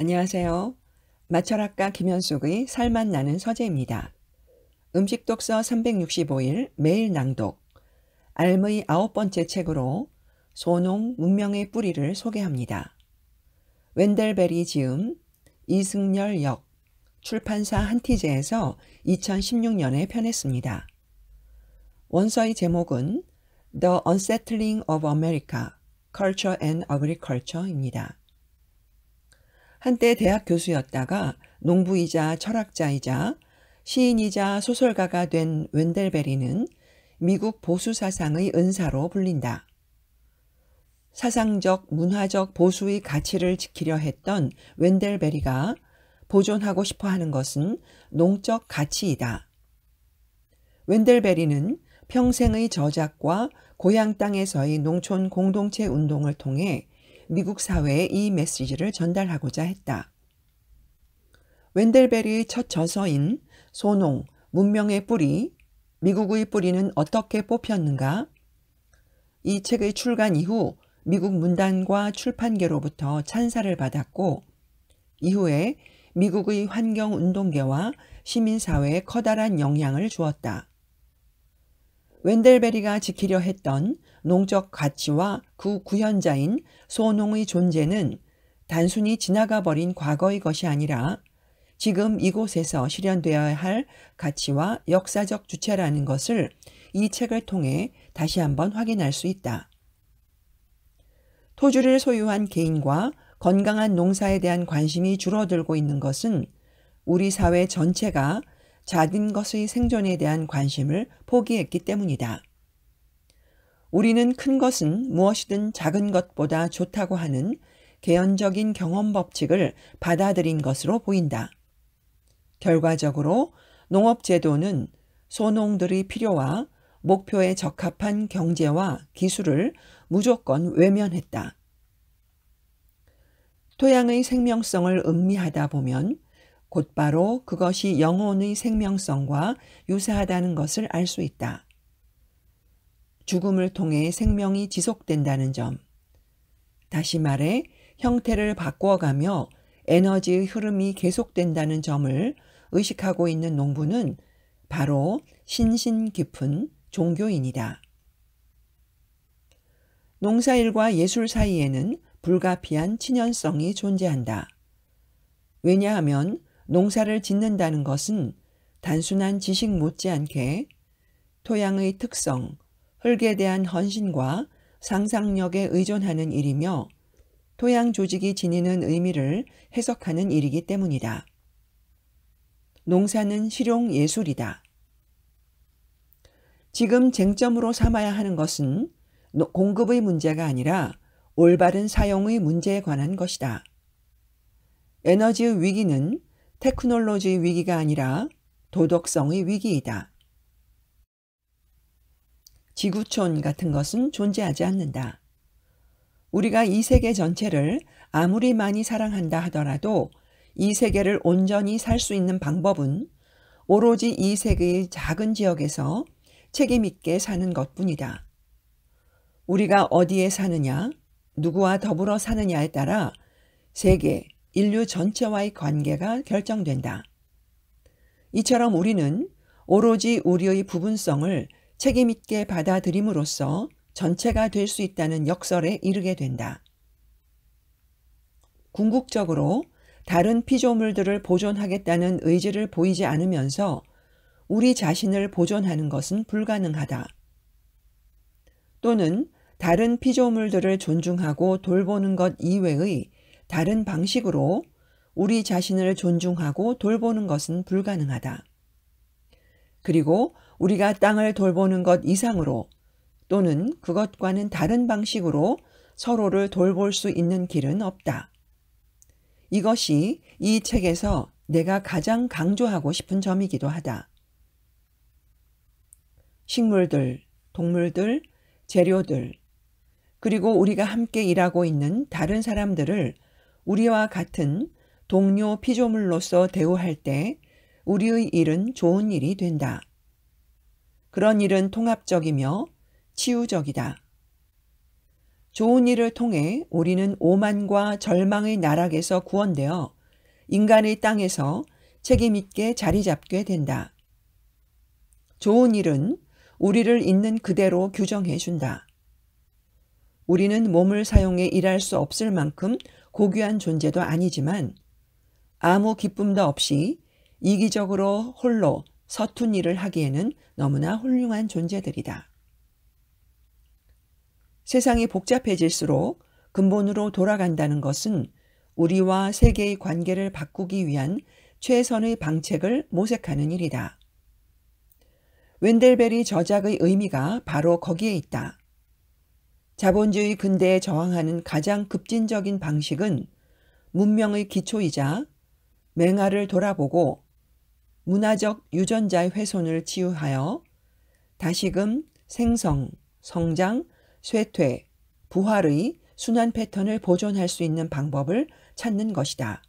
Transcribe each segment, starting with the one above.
안녕하세요. 마철학가 김현숙의 살맛 나는 서재입니다. 음식 독서 365일 매일 낭독 알의 9번째 책으로 소농 문명의 뿌리를 소개합니다. 웬델베리 지음, 이승열 역, 출판사 한티제에서 2016년에 편했습니다. 원서의 제목은 The Unsettling of America, Culture and Agriculture입니다. 한때 대학 교수였다가 농부이자 철학자이자 시인이자 소설가가 된 웬델베리는 미국 보수 사상의 은사로 불린다. 사상적, 문화적 보수의 가치를 지키려 했던 웬델베리가 보존하고 싶어 하는 것은 농적 가치이다. 웬델베리는 평생의 저작과 고향 땅에서의 농촌 공동체 운동을 통해 미국 사회에 이 메시지를 전달하고자 했다. 웬델베리의 첫 저서인 소농, 문명의 뿌리, 미국의 뿌리는 어떻게 뽑혔는가? 이 책의 출간 이후 미국 문단과 출판계로부터 찬사를 받았고 이후에 미국의 환경운동계와 시민사회에 커다란 영향을 주었다. 웬델베리가 지키려 했던 농적 가치와 그 구현자인 소농의 존재는 단순히 지나가 버린 과거의 것이 아니라 지금 이곳에서 실현되어야 할 가치와 역사적 주체라는 것을 이 책을 통해 다시 한번 확인할 수 있다. 토지를 소유한 개인과 건강한 농사에 대한 관심이 줄어들고 있는 것은 우리 사회 전체가 작은 것의 생존에 대한 관심을 포기했기 때문이다. 우리는 큰 것은 무엇이든 작은 것보다 좋다고 하는 개연적인 경험 법칙을 받아들인 것으로 보인다. 결과적으로 농업제도는 소농들의 필요와 목표에 적합한 경제와 기술을 무조건 외면했다. 토양의 생명성을 음미하다 보면 곧바로 그것이 영혼의 생명성과 유사하다는 것을 알 수 있다. 죽음을 통해 생명이 지속된다는 점, 다시 말해 형태를 바꾸어가며 에너지의 흐름이 계속된다는 점을 의식하고 있는 농부는 바로 신신 깊은 종교인이다. 농사일과 예술 사이에는 불가피한 친연성이 존재한다. 왜냐하면 농사를 짓는다는 것은 단순한 지식 못지않게 토양의 특성, 흙에 대한 헌신과 상상력에 의존하는 일이며 토양 조직이 지니는 의미를 해석하는 일이기 때문이다. 농사는 실용 예술이다. 지금 쟁점으로 삼아야 하는 것은 공급의 문제가 아니라 올바른 사용의 문제에 관한 것이다. 에너지의 위기는 테크놀로지의 위기가 아니라 도덕성의 위기이다. 지구촌 같은 것은 존재하지 않는다. 우리가 이 세계 전체를 아무리 많이 사랑한다 하더라도 이 세계를 온전히 살 수 있는 방법은 오로지 이 세계의 작은 지역에서 책임 있게 사는 것뿐이다. 우리가 어디에 사느냐, 누구와 더불어 사느냐에 따라 세계, 인류 전체와의 관계가 결정된다. 이처럼 우리는 오로지 우리의 부분성을 책임 있게 받아들임으로써 전체가 될 수 있다는 역설에 이르게 된다. 궁극적으로 다른 피조물들을 보존하겠다는 의지를 보이지 않으면서 우리 자신을 보존하는 것은 불가능하다. 또는 다른 피조물들을 존중하고 돌보는 것 이외의 다른 방식으로 우리 자신을 존중하고 돌보는 것은 불가능하다. 그리고 우리가 땅을 돌보는 것 이상으로 또는 그것과는 다른 방식으로 서로를 돌볼 수 있는 길은 없다. 이것이 이 책에서 내가 가장 강조하고 싶은 점이기도 하다. 식물들, 동물들, 재료들, 그리고 우리가 함께 일하고 있는 다른 사람들을 우리와 같은 동료 피조물로서 대우할 때 우리의 일은 좋은 일이 된다. 그런 일은 통합적이며 치유적이다. 좋은 일을 통해 우리는 오만과 절망의 나락에서 구원되어 인간의 땅에서 책임 있게 자리 잡게 된다. 좋은 일은 우리를 있는 그대로 규정해 준다. 우리는 몸을 사용해 일할 수 없을 만큼 고귀한 존재도 아니지만 아무 기쁨도 없이 이기적으로 홀로 서툰 일을 하기에는 너무나 훌륭한 존재들이다. 세상이 복잡해질수록 근본으로 돌아간다는 것은 우리와 세계의 관계를 바꾸기 위한 최선의 방책을 모색하는 일이다. 웬델베리 저작의 의미가 바로 거기에 있다. 자본주의 근대에 저항하는 가장 급진적인 방식은 문명의 기초이자 맹아를 돌아보고 문화적 유전자의 훼손을 치유하여 다시금 생성, 성장, 쇠퇴, 부활의 순환 패턴을 보존할 수 있는 방법을 찾는 것이다.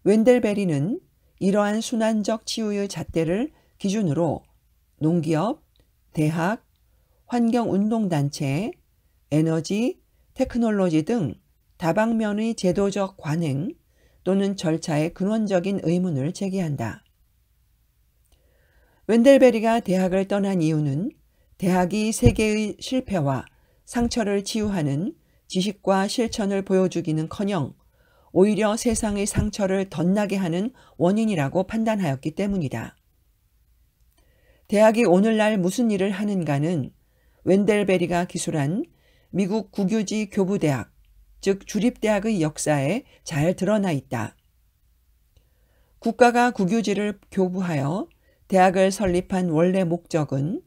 웬델베리는 이러한 순환적 치유의 잣대를 기준으로 농기업, 대학, 환경운동단체, 에너지, 테크놀로지 등 다방면의 제도적 관행 또는 절차의 근원적인 의문을 제기한다. 웬델베리가 대학을 떠난 이유는 대학이 세계의 실패와 상처를 치유하는 지식과 실천을 보여주기는커녕 오히려 세상의 상처를 덧나게 하는 원인이라고 판단하였기 때문이다. 대학이 오늘날 무슨 일을 하는가는 웬델베리가 기술한 미국 국유지 교부대학, 즉 주립대학의 역사에 잘 드러나 있다. 국가가 국유지를 교부하여 대학을 설립한 원래 목적은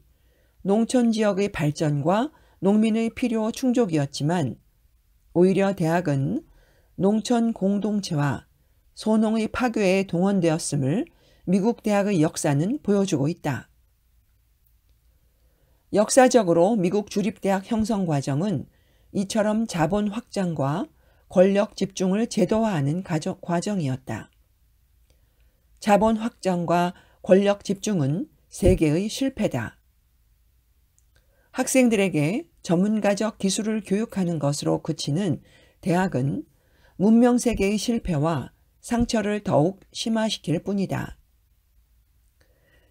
농촌 지역의 발전과 농민의 필요 충족이었지만 오히려 대학은 농촌 공동체와 소농의 파괴에 동원되었음을 미국 대학의 역사는 보여주고 있다. 역사적으로 미국 주립대학 형성 과정은 이처럼 자본 확장과 권력 집중을 제도화하는 과정이었다. 자본 확장과 권력 집중은 세계의 실패다. 학생들에게 전문가적 기술을 교육하는 것으로 그치는 대학은 문명 세계의 실패와 상처를 더욱 심화시킬 뿐이다.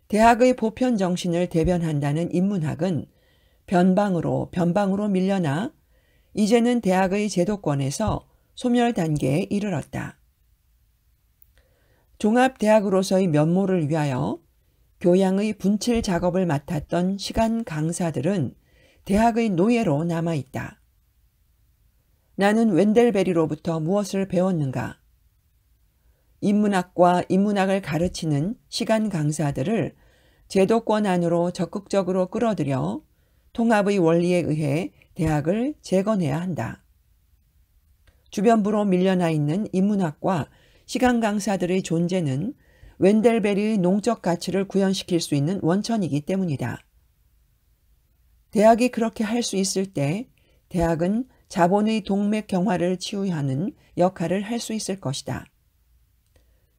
대학의 보편 정신을 대변한다는 인문학은 변방으로 밀려나 이제는 대학의 제도권에서 소멸 단계에 이르렀다. 종합대학으로서의 면모를 위하여 교양의 분칠 작업을 맡았던 시간 강사들은 대학의 노예로 남아있다. 나는 웬델베리로부터 무엇을 배웠는가? 인문학과 인문학을 가르치는 시간 강사들을 제도권 안으로 적극적으로 끌어들여 통합의 원리에 의해 대학을 재건해야 한다. 주변부로 밀려나 있는 인문학과 시간 강사들의 존재는 웬델베리의 농적 가치를 구현시킬 수 있는 원천이기 때문이다. 대학이 그렇게 할 수 있을 때 대학은 자본의 동맥 경화를 치유하는 역할을 할 수 있을 것이다.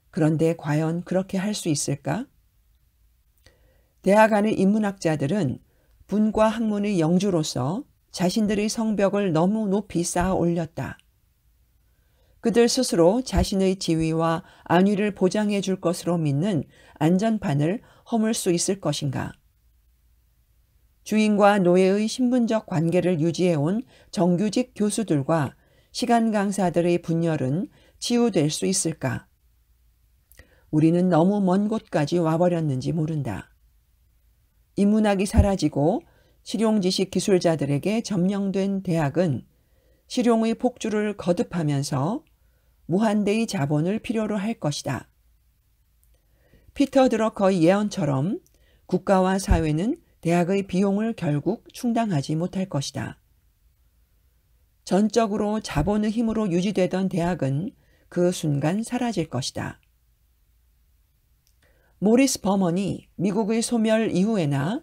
그런데 과연 그렇게 할 수 있을까? 대학 안의 인문학자들은 분과 학문의 영주로서 자신들의 성벽을 너무 높이 쌓아 올렸다. 그들 스스로 자신의 지위와 안위를 보장해 줄 것으로 믿는 안전판을 허물 수 있을 것인가? 주인과 노예의 신분적 관계를 유지해온 정규직 교수들과 시간 강사들의 분열은 치유될 수 있을까? 우리는 너무 먼 곳까지 와버렸는지 모른다. 인문학이 사라지고 실용지식 기술자들에게 점령된 대학은 실용의 폭주를 거듭하면서 무한대의 자본을 필요로 할 것이다. 피터 드러커의 예언처럼 국가와 사회는 대학의 비용을 결국 충당하지 못할 것이다. 전적으로 자본의 힘으로 유지되던 대학은 그 순간 사라질 것이다. 모리스 버먼이 미국의 소멸 이후에나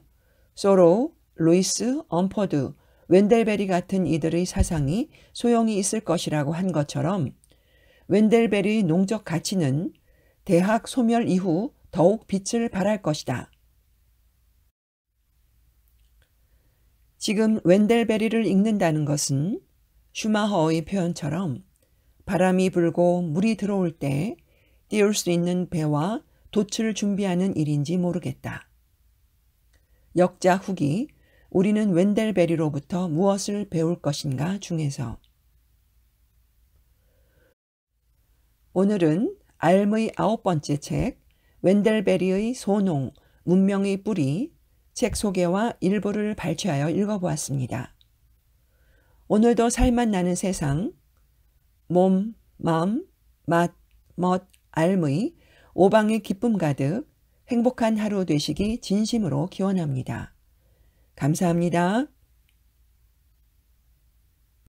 소로우, 루이스, 엄포드, 웬델베리 같은 이들의 사상이 소용이 있을 것이라고 한 것처럼 웬델베리의 농적 가치는 대학 소멸 이후 더욱 빛을 발할 것이다. 지금 웬델베리를 읽는다는 것은 슈마허의 표현처럼 바람이 불고 물이 들어올 때 띄울 수 있는 배와 돛을 준비하는 일인지 모르겠다. 역자 후기 우리는 웬델베리로부터 무엇을 배울 것인가 중에서 오늘은 알의 9번째 책 웬델베리의 소농, 문명의 뿌리 책 소개와 일부를 발췌하여 읽어보았습니다. 오늘도 살맛 나는 세상, 몸, 마음, 맛, 멋, 알의 오방의 기쁨 가득 행복한 하루 되시기 진심으로 기원합니다. 감사합니다.